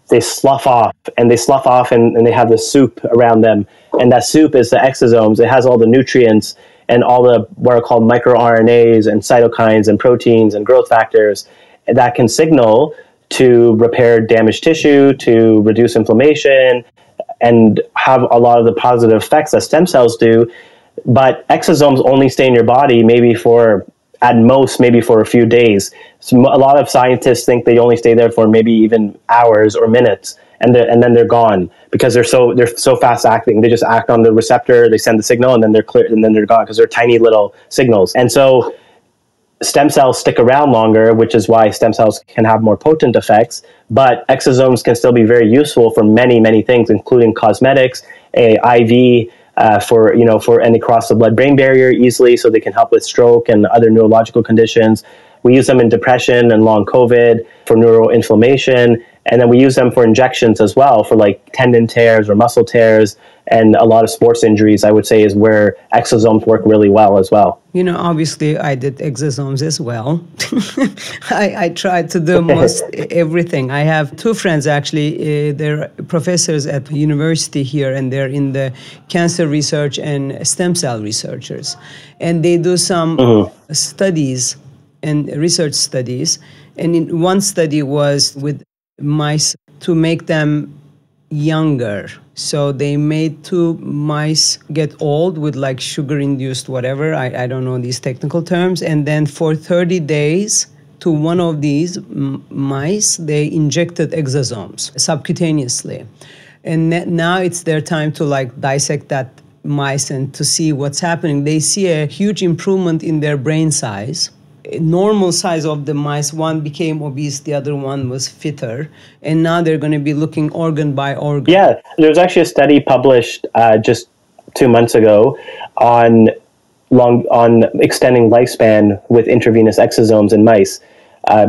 they slough off and they have the soup around them. And that soup is the exosomes. It has all the nutrients and all the what are called microRNAs and cytokines and proteins and growth factors that can signal to repair damaged tissue, to reduce inflammation, and have a lot of the positive effects that stem cells do. But exosomes only stay in your body at most for a few days. So a lot of scientists think they only stay there for maybe even hours or minutes, and then they're gone because they're so fast acting. They just act on the receptor, they send the signal, and then they're clear, and then they're gone because they're tiny little signals. And so stem cells stick around longer, which is why stem cells can have more potent effects. But exosomes can still be very useful for many, many things, including cosmetics, IV. And they cross the blood-brain barrier easily, so they can help with stroke and other neurological conditions. We use them in depression and long COVID for neuroinflammation, and then we use them for injections as well for like tendon tears or muscle tears and a lot of sports injuries, I would say, is where exosomes work really well as well. Obviously I did exosomes as well. I tried to do most everything. I have two friends actually, they're professors at the university here, and they're in the cancer research and stem cell researchers. And they do some studies and research studies. And in one study was with mice to make them younger. So they made two mice get old with like sugar-induced whatever. I don't know these technical terms. And then for 30 days to one of these mice, they injected exosomes subcutaneously. And now it's their time to like dissect that mice and to see what's happening. They see a huge improvement in their brain size. Normal size of the mice, one became obese, the other one was fitter, and now they're going to be looking organ by organ. Yeah, there's actually a study published just 2 months ago on on extending lifespan with intravenous exosomes in mice.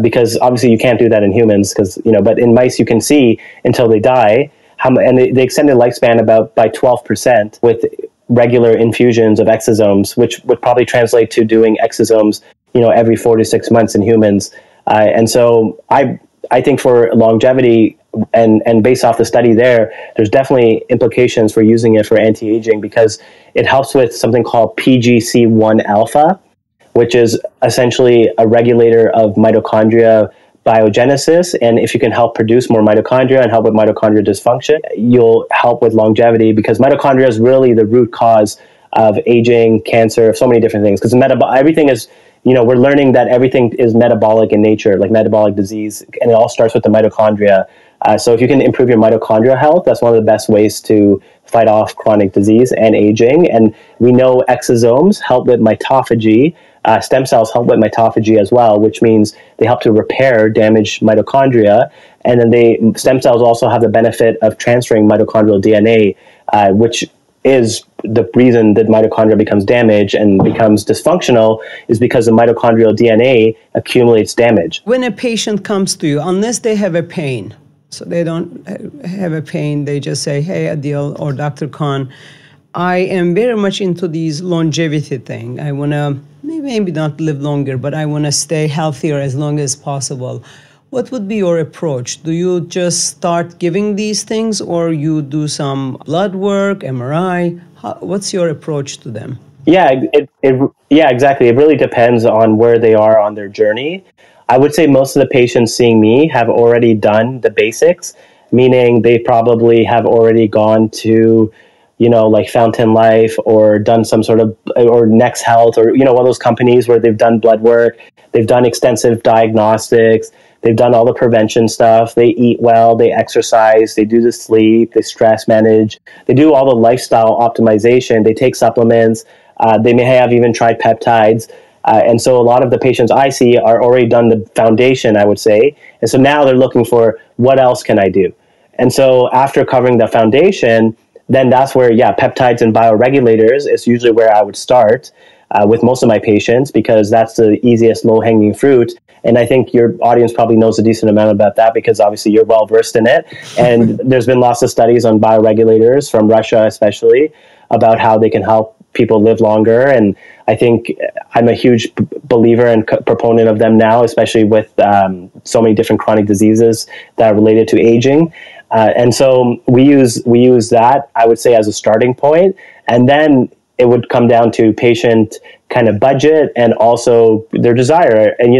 Because obviously you can't do that in humans, but in mice you can see until they die, and they extended lifespan about by 12% with regular infusions of exosomes, which would probably translate to doing exosomes, every 4 to 6 months in humans. And so I think for longevity, and based off the study there's definitely implications for using it for anti-aging, because it helps with something called PGC1 alpha, which is essentially a regulator of mitochondria biogenesis. And if you can help produce more mitochondria and help with mitochondrial dysfunction, you'll help with longevity, because mitochondria is really the root cause of aging, cancer, so many different things. Because everything is, we're learning that everything is metabolic in nature, like metabolic disease, and it all starts with the mitochondria. So if you can improve your mitochondrial health, that's one of the best ways to fight off chronic disease and aging. And we know exosomes help with mitophagy. Stem cells help with mitophagy as well, which means they help to repair damaged mitochondria. And then stem cells also have the benefit of transferring mitochondrial DNA, which is the reason that mitochondria becomes damaged and becomes dysfunctional, is because the mitochondrial DNA accumulates damage. When a patient comes to you, unless they have a pain, so they don't have a pain, they just say, hey, Adeel or Dr. Khan, I am very much into these longevity thing. I want to maybe not live longer, but I want to stay healthier as long as possible. What would be your approach? Do you just start giving these things, or you do some blood work, MRI? What's your approach to them? Yeah, yeah, exactly. It really depends on where they are on their journey. I would say most of the patients seeing me have already done the basics, meaning they probably have already gone to, like Fountain Life, or done some sort of, or Next Health, or, one of those companies where they've done blood work, they've done extensive diagnostics, they've done all the prevention stuff, they eat well, they exercise, they do the sleep, they stress manage, they do all the lifestyle optimization, they take supplements, they may have even tried peptides. And so a lot of the patients I see are already done the foundation, I would say. And so now they're looking for, what else can I do? And so after covering the foundation, then that's where, peptides and bioregulators is usually where I would start with most of my patients, because that's the easiest low-hanging fruit. And I think your audience probably knows a decent amount about that, because obviously you're well-versed in it. And there's been lots of studies on bioregulators from Russia, especially, about how they can help people live longer. And I think I'm a huge believer and proponent of them now, especially with so many different chronic diseases that are related to aging. And so we use that, I would say, as a starting point. And then it would come down to patient kind of budget and also their desire. And,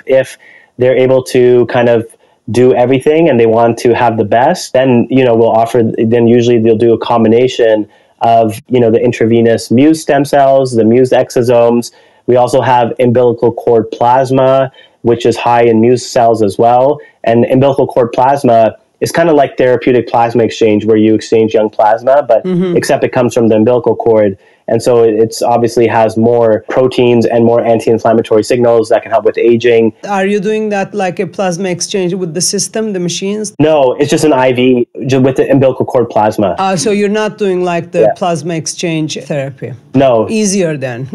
if they're able to kind of do everything and they want to have the best, then, we'll offer, then usually they'll do a combination of, the intravenous MUSE stem cells, the MUSE exosomes. We also have umbilical cord plasma, which is high in MUSE cells as well. And umbilical cord plasma is kind of like therapeutic plasma exchange, where you exchange young plasma, but except it comes from the umbilical cord. And so it's obviously has more proteins and more anti-inflammatory signals that can help with aging. Are you doing that like a plasma exchange with the system, the machines? No, it's just an IV with the umbilical cord plasma. So you're not doing like the plasma exchange therapy? No. Easier then.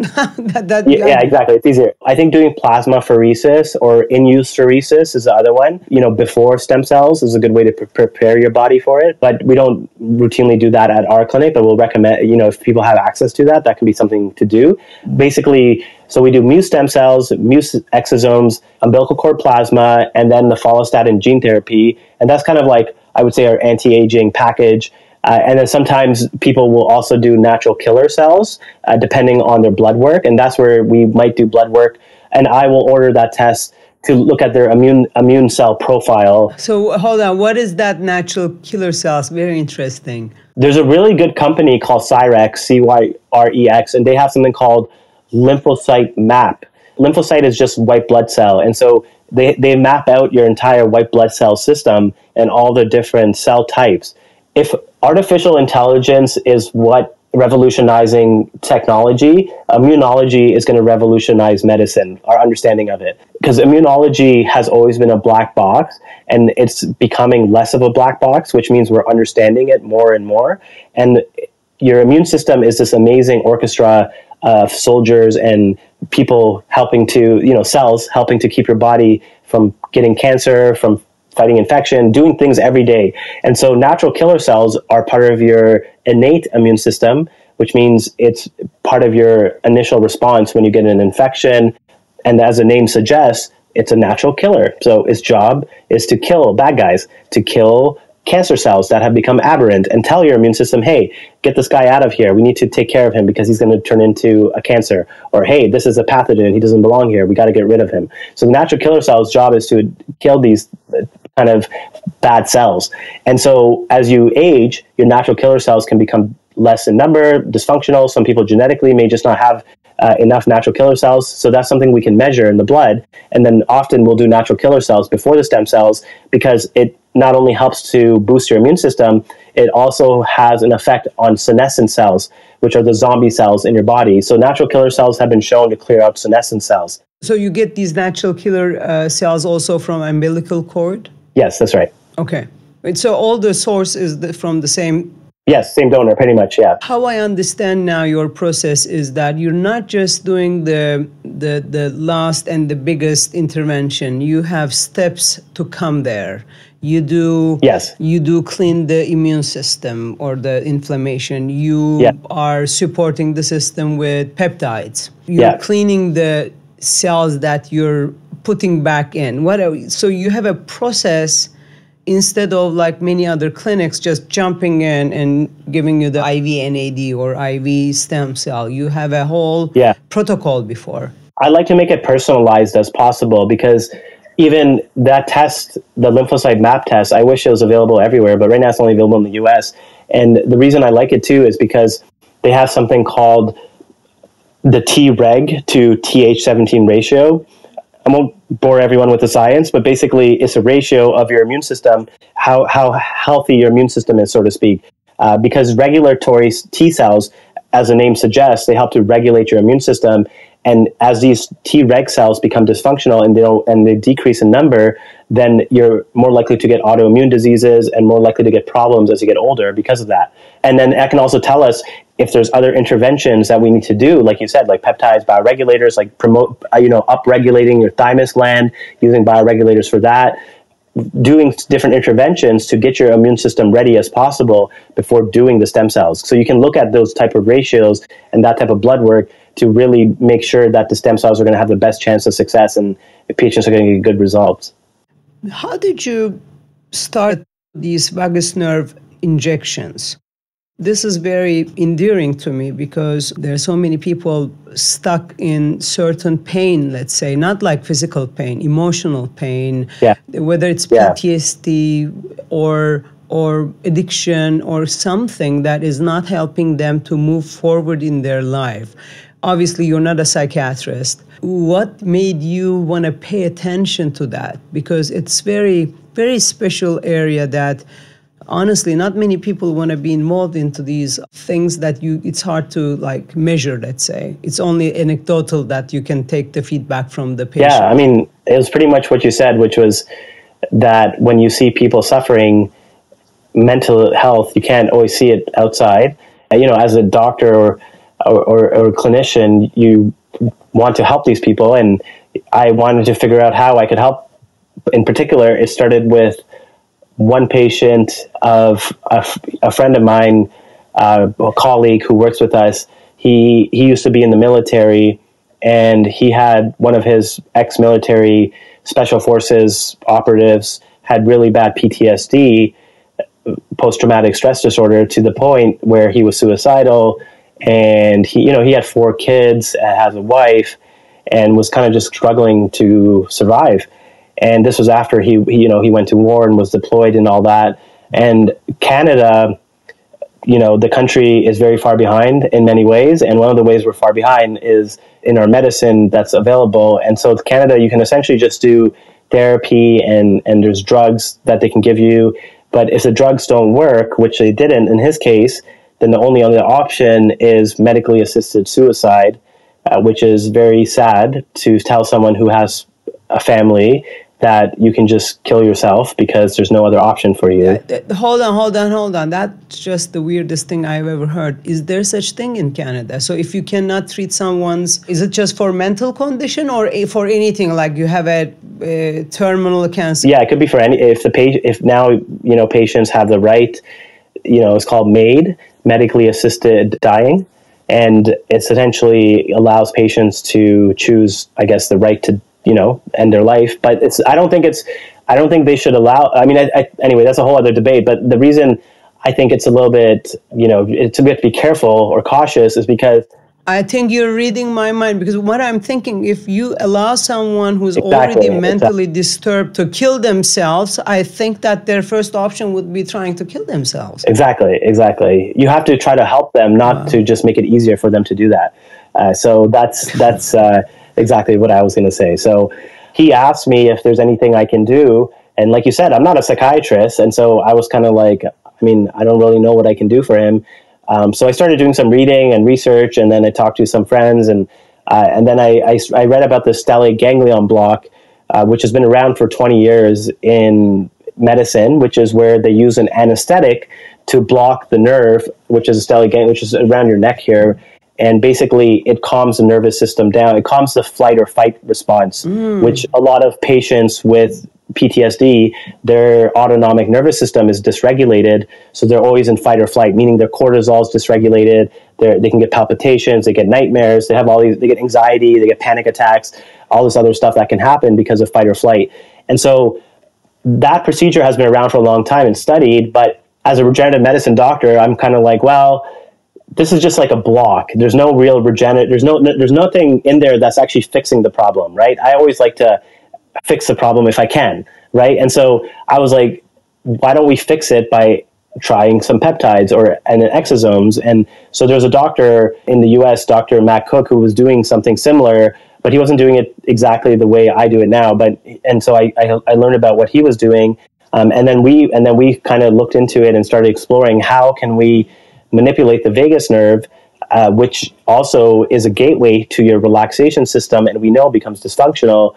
Yeah, exactly. It's easier. I think doing plasmapheresis or in-use pheresis is the other one. Before stem cells is a good way to prepare your body for it. But we don't routinely do that at our clinic, but we'll recommend, if people have access to that can be something to do. Basically, so we do MUSE stem cells, MUSE exosomes, umbilical cord plasma, and then the Follistatin Gene Therapy. And that's kind of like, I would say, our anti-aging package. And then sometimes people will also do natural killer cells, depending on their blood work. And that's where we might do blood work. And I will order that test to look at their immune cell profile. So hold on, what is that natural killer cells? Very interesting. There's a really good company called Cyrex, Cyrex, and they have something called lymphocyte map. Lymphocyte is just white blood cell. And so they map out your entire white blood cell system and all the different cell types. If artificial intelligence is what revolutionizing technology, immunology is going to revolutionize medicine, our understanding of it. Because immunology has always been a black box, and it's becoming less of a black box, which means we're understanding it more and more. And your immune system is this amazing orchestra soldiers and people helping to, cells helping to keep your body from getting cancer, from fighting infection, doing things every day. And so natural killer cells are part of your innate immune system, which means it's part of your initial response when you get an infection. And as the name suggests, it's a natural killer. So its job is to kill bad guys, to kill cancer cells that have become aberrant, and tell your immune system, hey, get this guy out of here. We need to take care of him because he's going to turn into a cancer. Or, hey, this is a pathogen. He doesn't belong here. We got to get rid of him. So the natural killer cell's job is to kill these kind of bad cells. And so as you age, your natural killer cells can become less in number, dysfunctional. Some people genetically may just not have enough natural killer cells. So that's something we can measure in the blood. And then often we'll do natural killer cells before the stem cells because it not only helps to boost your immune system, it also has an effect on senescent cells, which are the zombie cells in your body. So natural killer cells have been shown to clear out senescent cells. So you get these natural killer cells also from umbilical cord? Yes, that's right. Okay. So all the source is from the same... Yes, same donor, pretty much, yeah. How I understand now your process is that you're not just doing the last and the biggest intervention. You have steps to come there. You do clean the immune system or the inflammation. You are supporting the system with peptides. You're cleaning the cells that you're putting back in. So you have a process instead of like many other clinics just jumping in and giving you the IV NAD or IV stem cell. You have a whole protocol before. I like to make it personalized as possible because even that test, the lymphocyte map test, I wish it was available everywhere, but right now it's only available in the US. And the reason I like it too is because they have something called the Treg to Th17 ratio. I won't bore everyone with the science, but basically it's a ratio of your immune system, how healthy your immune system is, so to speak. Because regulatory T cells, as the name suggests, they help to regulate your immune system. And as these Treg cells become dysfunctional and they decrease in number, then you're more likely to get autoimmune diseases and more likely to get problems as you get older because of that. And then that can also tell us if there's other interventions that we need to do, like you said, like peptides, bioregulators, like promote, upregulating your thymus gland, using bioregulators for that, doing different interventions to get your immune system ready as possible before doing the stem cells. So you can look at those type of ratios and that type of blood work to really make sure that the stem cells are going to have the best chance of success and the patients are going to get good results. How did you start these vagus nerve injections? This is very endearing to me because there are so many people stuck in certain pain, let's say, not like physical pain, emotional pain, whether it's PTSD or addiction or something that is not helping them to move forward in their life. Obviously, you're not a psychiatrist. What made you want to pay attention to that? Because it's very, very special area that honestly, not many people want to be involved into these things that it's hard to like measure, let's say. It's only anecdotal that you can take the feedback from the patient. Yeah, I mean, it was pretty much what you said, which was that when you see people suffering mental health, you can't always see it outside. As a doctor or a clinician, you want to help these people. And I wanted to figure out how I could help. In particular, it started with one patient of a friend of mine, a colleague who works with us. He used to be in the military, and he had one of his ex-military special forces operatives had really bad PTSD, post-traumatic stress disorder, to the point where he was suicidal. And he had 4 kids, has a wife, and was kind of just struggling to survive. And this was after he went to war and was deployed and all that. And Canada, the country is very far behind in many ways. And one of the ways we're far behind is in our medicine that's available. And so with Canada, you can essentially just do therapy and there's drugs that they can give you. But if the drugs don't work, which they didn't in his case, then the only other option is medically assisted suicide, which is very sad to tell someone who has a family that you can just kill yourself because there's no other option for you. Hold on. That's just the weirdest thing I've ever heard. Is there such thing in Canada? So if you cannot treat someone's, is it just for mental condition or for anything? Like you have a terminal cancer? Yeah, it could be for any. If now patients have the right, it's called MAID, medically assisted dying, and it essentially allows patients to choose, I guess, the right to end their life. But I don't think they should allow, anyway, that's a whole other debate. But the reason I think it's a little bit, we have to be careful or cautious is because I think you're reading my mind, because what I'm thinking, if you allow someone who's already mentally disturbed to kill themselves, I think that their first option would be trying to kill themselves. Exactly. You have to try to help them, not to just make it easier for them to do that. So that's exactly what I was going to say. So he asked me if there's anything I can do. And like you said, I'm not a psychiatrist. And so I was kind of like, I don't really know what I can do for him. So I started doing some reading and research, and then I talked to some friends, and then I read about the stellate ganglion block, which has been around for 20 years in medicine, which is where they use an anesthetic to block the nerve, which is a stellate ganglion, which is around your neck here. And basically, it calms the nervous system down. It calms the flight or fight response, which a lot of patients with PTSD, their autonomic nervous system is dysregulated. So they're always in fight or flight, meaning their cortisol is dysregulated. They can get palpitations, they get nightmares, they get anxiety, they get panic attacks, all this other stuff that can happen because of fight or flight. And so that procedure has been around for a long time and studied. But as a regenerative medicine doctor, I'm kind of like, well, this is just like a block. There's no real there's nothing in there that's actually fixing the problem, right? I always like to fix the problem if I can, right? And so I was like, why don't we fix it by trying some peptides and exosomes? And so there's a doctor in the US, Dr. Matt Cook, who was doing something similar, but he wasn't doing it exactly the way I do it now. And so I learned about what he was doing. And then we kind of looked into it and started exploring how can we manipulate the vagus nerve, which also is a gateway to your relaxation system, and we know becomes dysfunctional,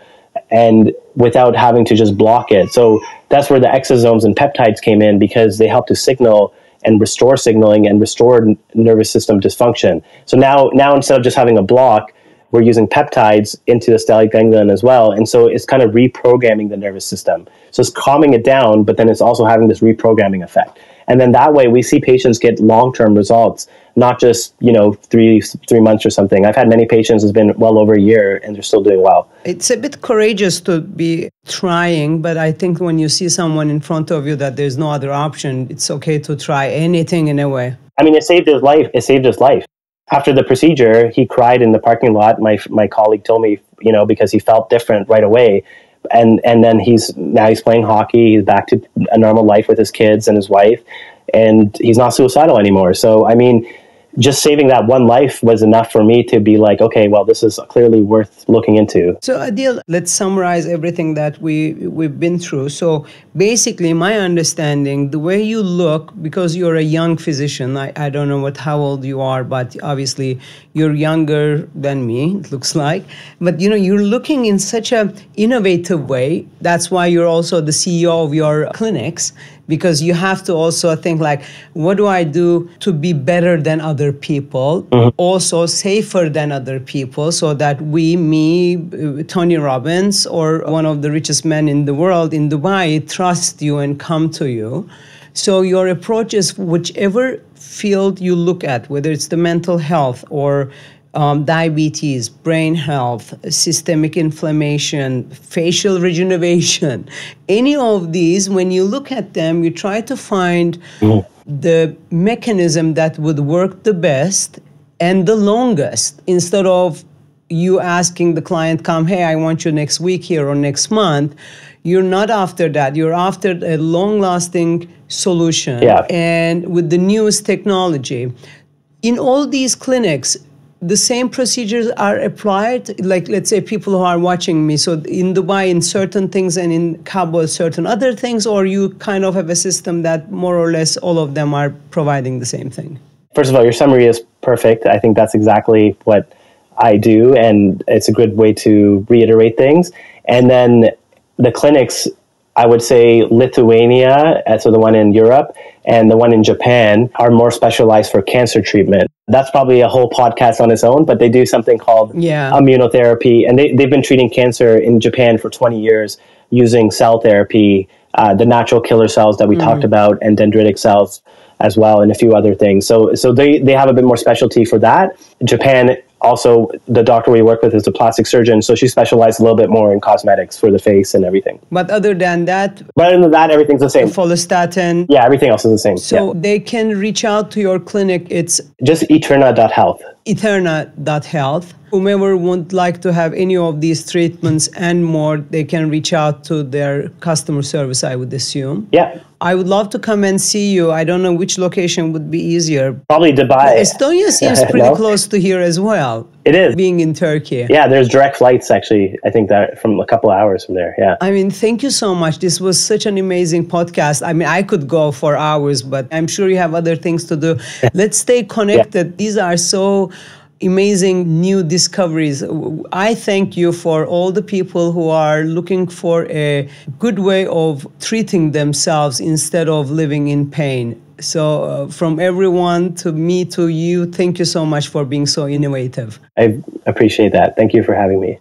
and without having to just block it. So that's where the exosomes and peptides came in, because they help to signal and restore signaling and restore nervous system dysfunction. So now instead of just having a block, we're using peptides into the stellate ganglion as well. And so it's kind of reprogramming the nervous system. So it's calming it down, but then it's also having this reprogramming effect. And then that way we see patients get long-term results, not just, 3 months or something. I've had many patients who's been well over a year and they're still doing well. It's a bit courageous to be trying, but I think when you see someone in front of you that there's no other option, it's okay to try anything in a way. It saved his life. After the procedure, he cried in the parking lot. My colleague told me, because he felt different right away. And then he's playing hockey. He's back to a normal life with his kids and his wife, and he's not suicidal anymore. So, just saving that one life was enough for me to be like, okay, well, this is clearly worth looking into. So, Adeel, let's summarize everything that we've been through. So, basically, my understanding, the way you look, because you're a young physician, I don't know how old you are, but obviously you're younger than me, it looks like. But, you're looking in such an innovative way. That's why you're also the CEO of your clinics, because you have to also think like, what do I do to be better than other people, also safer than other people, so that Tony Robbins, or one of the richest men in the world in Dubai, trust you and come to you. So your approach is whichever field you look at, whether it's the mental health or diabetes, brain health, systemic inflammation, facial regeneration, any of these, when you look at them, you try to find the mechanism that would work the best and the longest, instead of you asking the client, hey, I want you next week here or next month. You're not after that. You're after a long-lasting solution. Yeah. And with the newest technology. In all these clinics, the same procedures are applied, like let's say people who are watching me. So in Dubai, in certain things, and in Kabul, certain other things, or you kind of have a system that more or less all of them are providing the same thing? First of all, your summary is perfect. I think that's exactly what I do, and it's a good way to reiterate things. And then the clinics, I would say Lithuania, so the one in Europe, and the one in Japan are more specialized for cancer treatment. That's probably a whole podcast on its own, but they do something called immunotherapy. And they've been treating cancer in Japan for 20 years using cell therapy, the natural killer cells that we talked about, and dendritic cells as well, and a few other things. So they have a bit more specialty for that. Japan, also, the doctor we work with is a plastic surgeon, so she specializes a little bit more in cosmetics for the face and everything. But other than that, everything's the same. Follistatin. Yeah, everything else is the same. So they can reach out to your clinic. It's just eterna.health. Eterna.health. Whomever would like to have any of these treatments and more, they can reach out to their customer service, I would assume. Yeah. I would love to come and see you. I don't know which location would be easier. Probably Dubai. Estonia seems pretty close to here as well. It is. Being in Turkey. Yeah, there's direct flights, actually, I think that from a couple of hours from there. Yeah. I mean, thank you so much. This was such an amazing podcast. I mean, I could go for hours, but I'm sure you have other things to do. Let's stay connected. Yeah. These are so amazing new discoveries. I thank you for all the people who are looking for a good way of treating themselves instead of living in pain. So from everyone to me to you, thank you so much for being so innovative. I appreciate that. Thank you for having me.